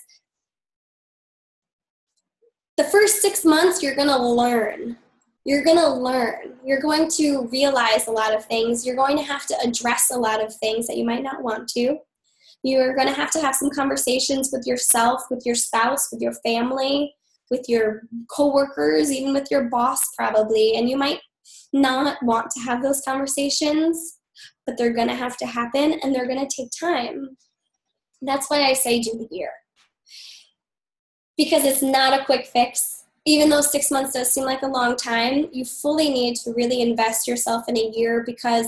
the first 6 months you're going to learn. You're going to learn. You're going to realize a lot of things. You're going to have to address a lot of things that you might not want to. You're going to have some conversations with yourself, with your spouse, with your family, with your coworkers, even with your boss probably. And you might not want to have those conversations, but they're going to have to happen, and they're going to take time. That's why I say do the year. Because it's not a quick fix. Even though 6 months does seem like a long time, you fully need to really invest yourself in a year, because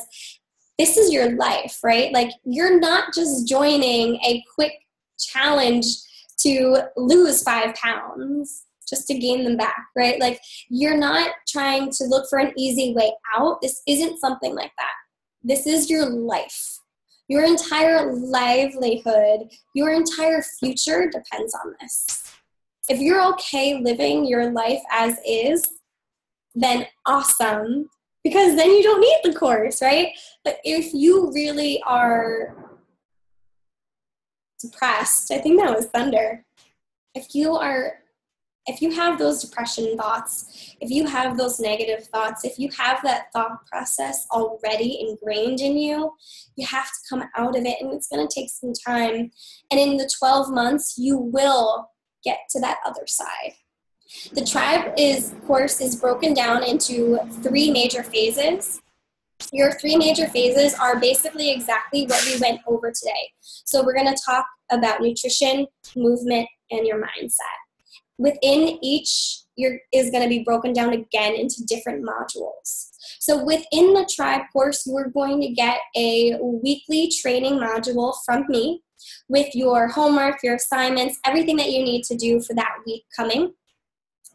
this is your life, right? Like, you're not just joining a quick challenge to lose 5 pounds just to gain them back, right? Like, you're not trying to look for an easy way out. This isn't something like that. This is your life. Your entire livelihood, your entire future depends on this. If you're okay living your life as is, then awesome, because then you don't need the course, right? But if you really are depressed, I think that was thunder. If you have those depression thoughts, if you have those negative thoughts, if you have that thought process already ingrained in you, you have to come out of it, and it's going to take some time. And in the 12 months, you will get to that other side. The Tribe course is broken down into 3 major phases. Your 3 major phases are basically exactly what we went over today. So we're going to talk about nutrition, movement, and your mindset. Within each, is going to be broken down again into different modules. So within the Tribe course, you are going to get a weekly training module from me with your homework, your assignments, everything that you need to do for that week coming.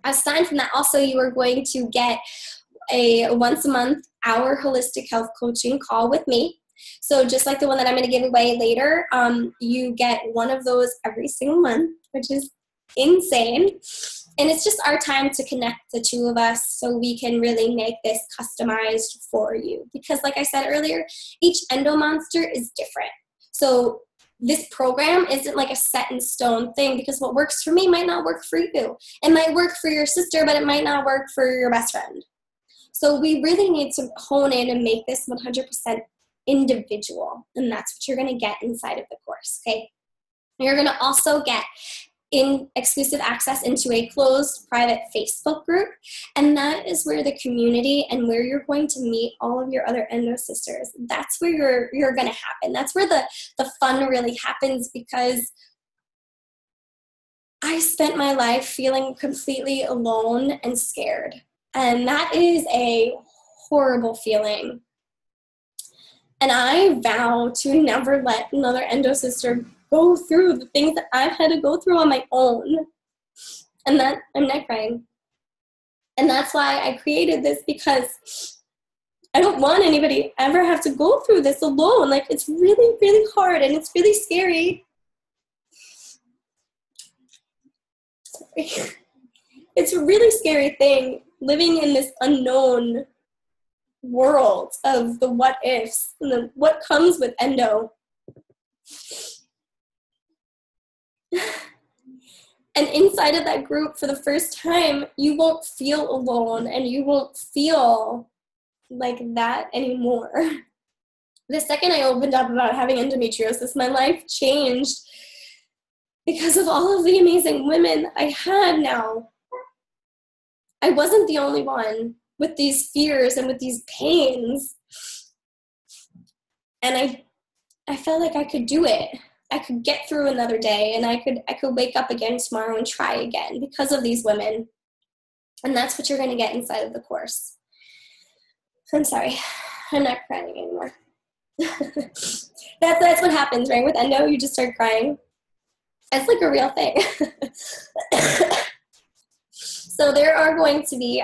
Aside from that, also, you are going to get a once-a-month hour holistic health coaching call with me. So just like the one that I'm going to give away later, you get one of those every single month, which is insane. And it's just our time to connect the 2 of us so we can really make this customized for you. Because like I said earlier, each endo monster is different. So this program isn't like a set in stone thing, because what works for me might not work for you. It might work for your sister, but it might not work for your best friend. So we really need to hone in and make this 100% individual. And that's what you're going to get inside of the course, okay? You're going to also get exclusive access into a closed private Facebook group. And that is where the community and where you're going to meet all of your other endo sisters. That's where you're going to happen. That's where the fun really happens, because I spent my life feeling completely alone and scared. And that is a horrible feeling. And I vow to never let another endo sister go through the things that I've had to go through on my own. And that, I'm not crying. And that's why I created this, because I don't want anybody ever have to go through this alone. Like, it's really, really hard, and it's really scary. Sorry. It's a really scary thing, living in this unknown world of the what ifs and the what comes with endo. And inside of that group, for the first time, you won't feel alone, and you won't feel like that anymore. The second I opened up about having endometriosis, my life changed because of all of the amazing women I had now. I wasn't the only one with these fears and with these pains. And I felt like I could do it. I could get through another day, and I could wake up again tomorrow and try again because of these women. And that's what you're going to get inside of the course. I'm sorry. I'm not crying anymore. That's what happens, right? With endo, you just start crying. It's like a real thing. So there are going to be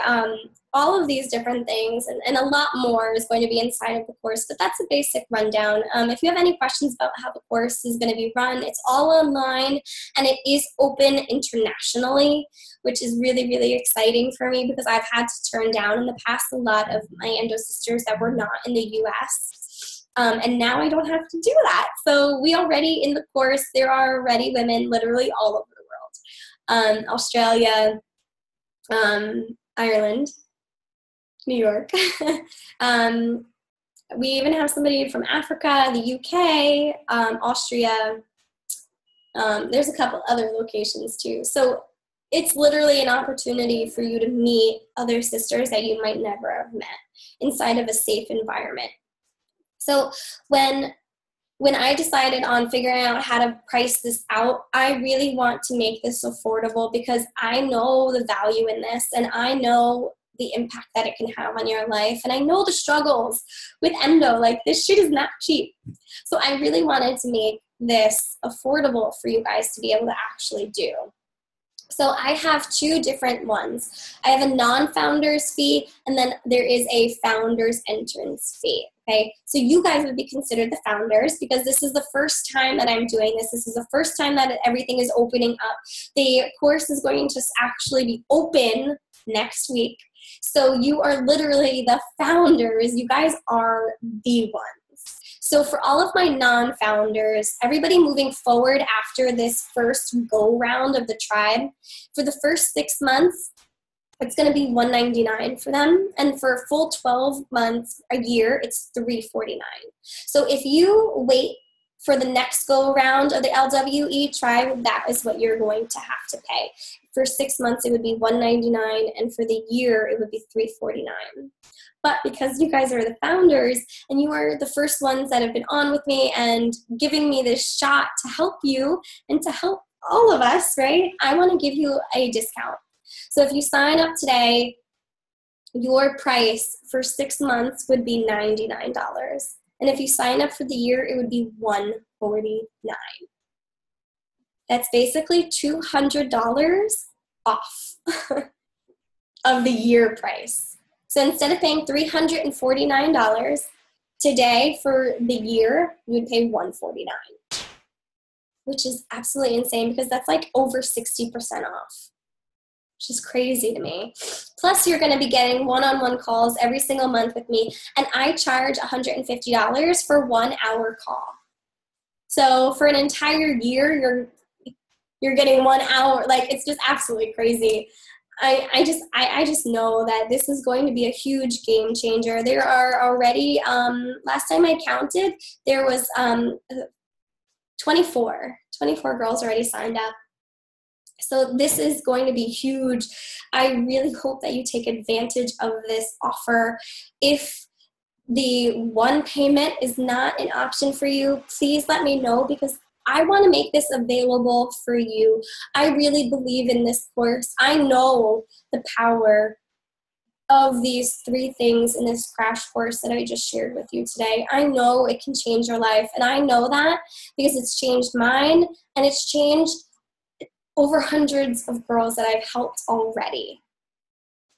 all of these different things, and a lot more is going to be inside of the course, but that's a basic rundown. If you have any questions about how the course is going to be run, it's all online, and it is open internationally, which is really, really exciting for me, because I've had to turn down in the past a lot of my endo sisters that were not in the US. And now I don't have to do that. So we already, in the course, there are already women literally all over the world. Australia, Ireland, New York. We even have somebody from Africa, the UK, Austria. There's a couple other locations too. So it's literally an opportunity for you to meet other sisters that you might never have met inside of a safe environment. So when I decided on figuring out how to price this out, I really want to make this affordable, because I know the value in this, and I know the impact that it can have on your life, and I know the struggles with endo. Like, this shit is not cheap. So I really wanted to make this affordable for you guys to be able to actually do. So I have two different ones. I have a non-founders fee, and then there is a founders entrance fee. Okay, so you guys would be considered the founders, because this is the first time that I'm doing this. This is the first time that everything is opening up. The course is going to actually be open next week. So you are literally the founders. You guys are the ones. So for all of my non-founders, everybody moving forward after this first go-round of the tribe, for the first 6 months, it's going to be $199 for them. And for a full 12 months, a year, it's $349. So if you wait for the next go-round of the LWE tribe, that is what you're going to have to pay. For 6 months, it would be $199, and for the year, it would be $349. But because you guys are the founders, and you are the first ones that have been on with me and giving me this shot to help you and to help all of us, right? I want to give you a discount. So if you sign up today, your price for 6 months would be $99. And if you sign up for the year, it would be $149. That's basically $200 off of the year price. So instead of paying $349 today for the year, you would pay $149, which is absolutely insane, because that's like over 60% off, which is crazy to me. Plus, you're going to be getting one-on-one calls every single month with me, and I charge $150 for 1 hour call. So for an entire year, you're getting 1 hour. Like, it's just absolutely crazy. I just know that this is going to be a huge game changer. There are already, last time I counted, there was 24 girls already signed up. So this is going to be huge. I really hope that you take advantage of this offer. If the one payment is not an option for you, please let me know, because I want to make this available for you. I really believe in this course. I know the power of these 3 things in this crash course that I just shared with you today, I know it can change your life. And I know that because it's changed mine, and it's changed over hundreds of girls that I've helped already,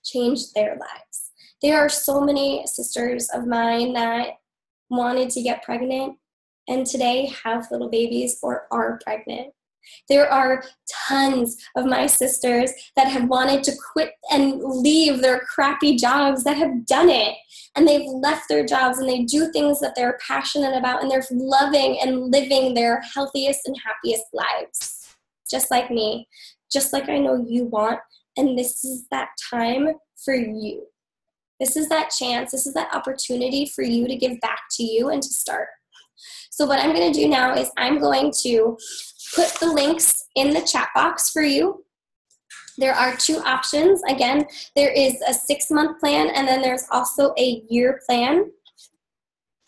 changed their lives. There are so many sisters of mine that wanted to get pregnant and today have little babies or are pregnant. There are tons of my sisters that have wanted to quit and leave their crappy jobs that have done it. And they've left their jobs and they do things that they're passionate about, and they're loving and living their healthiest and happiest lives. Just like me, just like I know you want. And this is that time for you. This is that chance. This is that opportunity for you to give back to you and to start. So what I'm going to do now is I'm going to put the links in the chat box for you. There are 2 options. Again, there is a 6-month plan, and then there's also a year plan.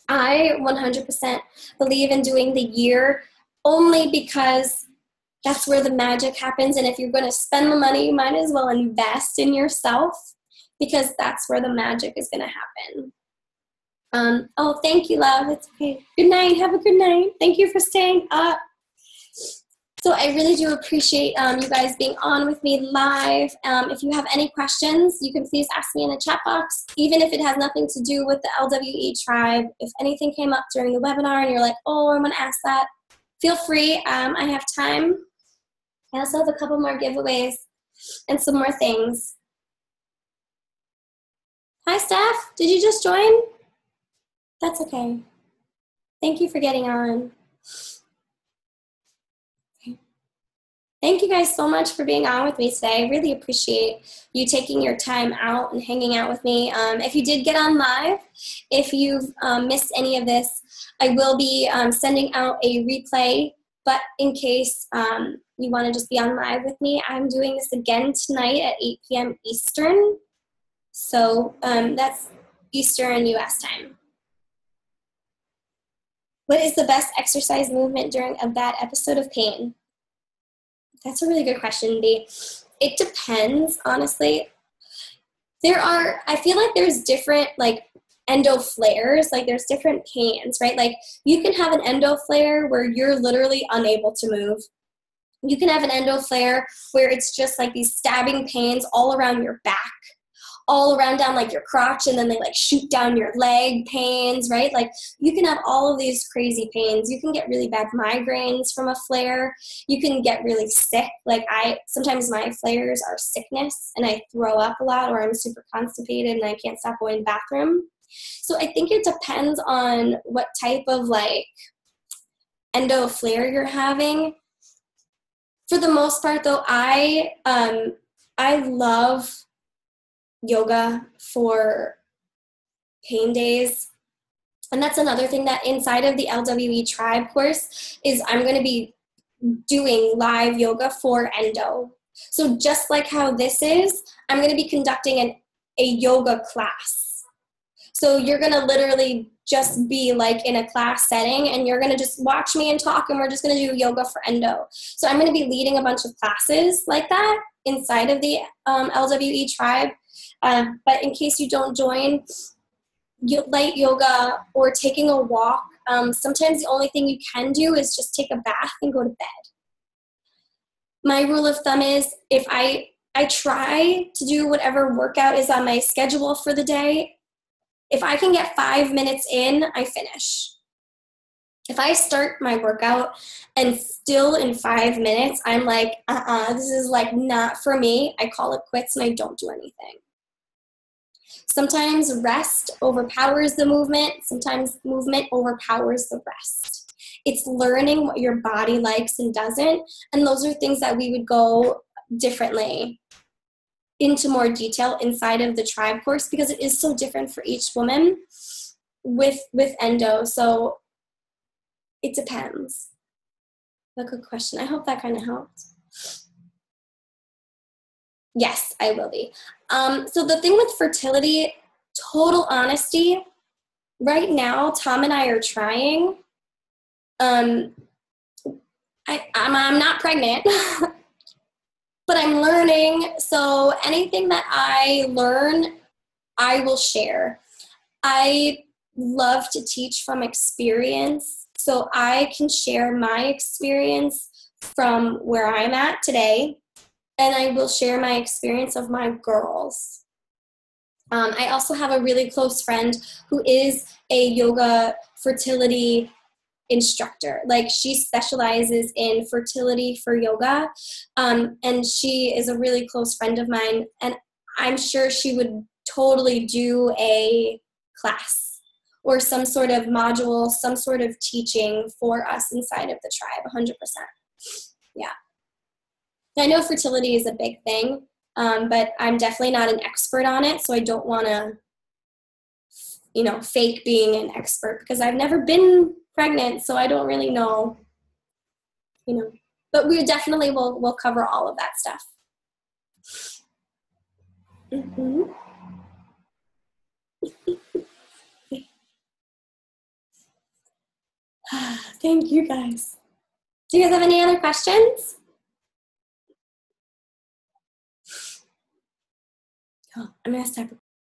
I 100% believe in doing the year only because that's where the magic happens. And if you're going to spend the money, you might as well invest in yourself, because that's where the magic is going to happen. Oh, thank you, love. It's okay. Good night. Have a good night. Thank you for staying up. So I really do appreciate you guys being on with me live. If you have any questions, you can please ask me in the chat box, even if it has nothing to do with the LWE tribe. If anything came up during the webinar and you're like, oh, I'm going to ask that, feel free. I have time. I also have a couple more giveaways and some more things. Hi, Steph. Did you just join? That's okay. Thank you for getting on. Thank you guys so much for being on with me today. I really appreciate you taking your time out and hanging out with me. If you did get on live, if you've missed any of this, I will be sending out a replay. But in case you want to just be on live with me, I'm doing this again tonight at 8 p.m. Eastern. So that's Eastern US time. What is the best exercise movement during a bad episode of pain? That's a really good question, Dee. It depends, honestly. I feel like there's different, like, endo flares, like there's different pains, right? Like you can have an endo flare where you're literally unable to move. You can have an endo flare where it's just like these stabbing pains all around your back, all around down like your crotch, and then they like shoot down your leg pains, right? Like you can have all of these crazy pains. You can get really bad migraines from a flare. You can get really sick. Like sometimes my flares are sickness and I throw up a lot, or I'm super constipated and I can't stop going to the bathroom. So I think it depends on what type of like endo flare you're having. For the most part though, I love yoga for pain days. And that's another thing that inside of the LWE tribe course is I'm going to be doing live yoga for endo. So just like how this is, I'm going to be conducting a yoga class. So you're going to literally just be like in a class setting and you're going to just watch me and talk, and we're just going to do yoga for endo. So I'm going to be leading a bunch of classes like that inside of the LWE tribe. But in case you don't join, light yoga or taking a walk, sometimes the only thing you can do is just take a bath and go to bed. My rule of thumb is if I try to do whatever workout is on my schedule for the day, if I can get 5 minutes in, I finish. If I start my workout and still in 5 minutes, I'm like, this is like not for me, I call it quits and I don't do anything. Sometimes rest overpowers the movement. Sometimes movement overpowers the rest. It's learning what your body likes and doesn't. And those are things that we would go differently into more detail inside of the tribe course, because it is so different for each woman with endo. So it depends. A good question. I hope that kind of helped. Yes, I will be. So the thing with fertility, total honesty, right now, Tom and I are trying. I'm not pregnant, but I'm learning. So anything that I learn, I will share. I love to teach from experience, so I can share my experience from where I'm at today, and I will share my experience of my girls. I also have a really close friend who is a yoga fertility instructor. Like, she specializes in fertility for yoga, and she is a really close friend of mine, and I'm sure she would totally do a class or some sort of module, some sort of teaching for us inside of the tribe, 100%. Yeah. I know fertility is a big thing, but I'm definitely not an expert on it, so I don't want to, fake being an expert, because I've never been pregnant, so I don't really know, But we definitely will cover all of that stuff. Mm-hmm. Thank you, guys. Do you guys have any other questions? Oh, I'm going to start